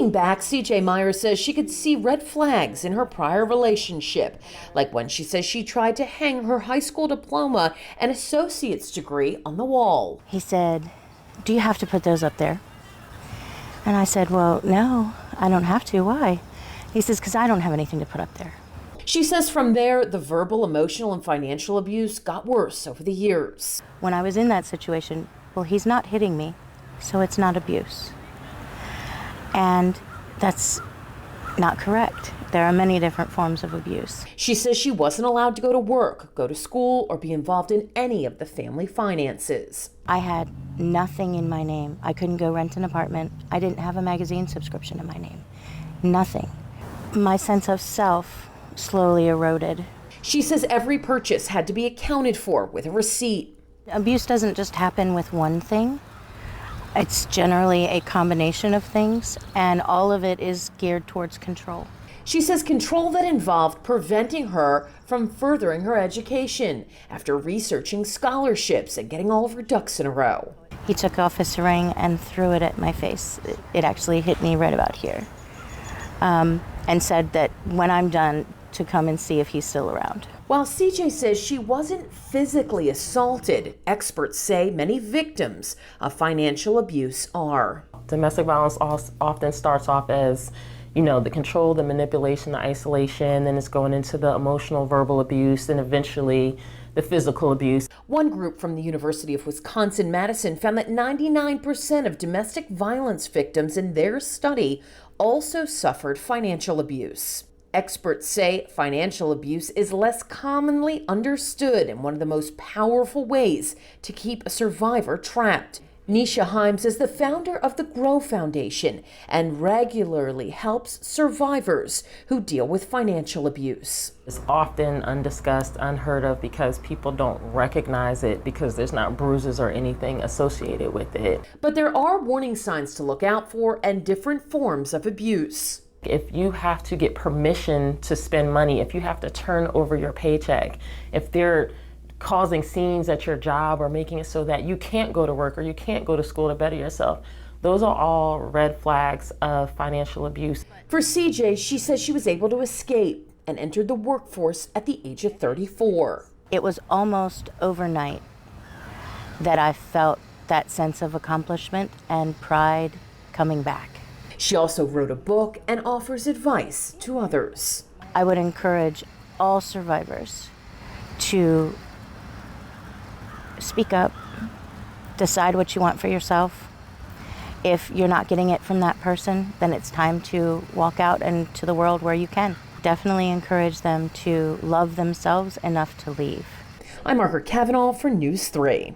Looking back, CJ Meyer says she could see red flags in her prior relationship, like when she says she tried to hang her high school diploma and associate's degree on the wall. He said, "Do you have to put those up there?" And I said, "Well, no, I don't have to. Why?" He says, "Because I don't have anything to put up there." She says from there, the verbal, emotional, and financial abuse got worse over the years. When I was in that situation, well, he's not hitting me, so it's not abuse. And that's not correct. There are many different forms of abuse. She says she wasn't allowed to go to work, go to school, or be involved in any of the family finances. I had nothing in my name. I couldn't go rent an apartment. I didn't have a magazine subscription in my name. Nothing. My sense of self slowly eroded. She says every purchase had to be accounted for with a receipt. Abuse doesn't just happen with one thing. It's generally a combination of things, and all of it is geared towards control. She says control that involved preventing her from furthering her education after researching scholarships and getting all of her ducks in a row. He took off his ring and threw it at my face. It actually hit me right about here. And said that when I'm done, to come and see if he's still around. While CJ says she wasn't physically assaulted, experts say many victims of financial abuse are. Domestic violence often starts off as, the control, the manipulation, the isolation, then it's going into the emotional, verbal abuse, and eventually the physical abuse. One group from the University of Wisconsin-Madison found that 99% of domestic violence victims in their study also suffered financial abuse. Experts say financial abuse is less commonly understood and one of the most powerful ways to keep a survivor trapped. Nisha Himes is the founder of the Grow Foundation and regularly helps survivors who deal with financial abuse. It's often undiscussed, unheard of, because people don't recognize it because there's not bruises or anything associated with it. But there are warning signs to look out for and different forms of abuse. If you have to get permission to spend money, if you have to turn over your paycheck, if they're causing scenes at your job or making it so that you can't go to work or you can't go to school to better yourself, those are all red flags of financial abuse. For CJ, she says she was able to escape and entered the workforce at the age of 34. It was almost overnight that I felt that sense of accomplishment and pride coming back. She also wrote a book and offers advice to others. I would encourage all survivors to speak up, decide what you want for yourself. If you're not getting it from that person, then it's time to walk out into the world where you can. Definitely encourage them to love themselves enough to leave. I'm Margaret Cavanaugh for News 3.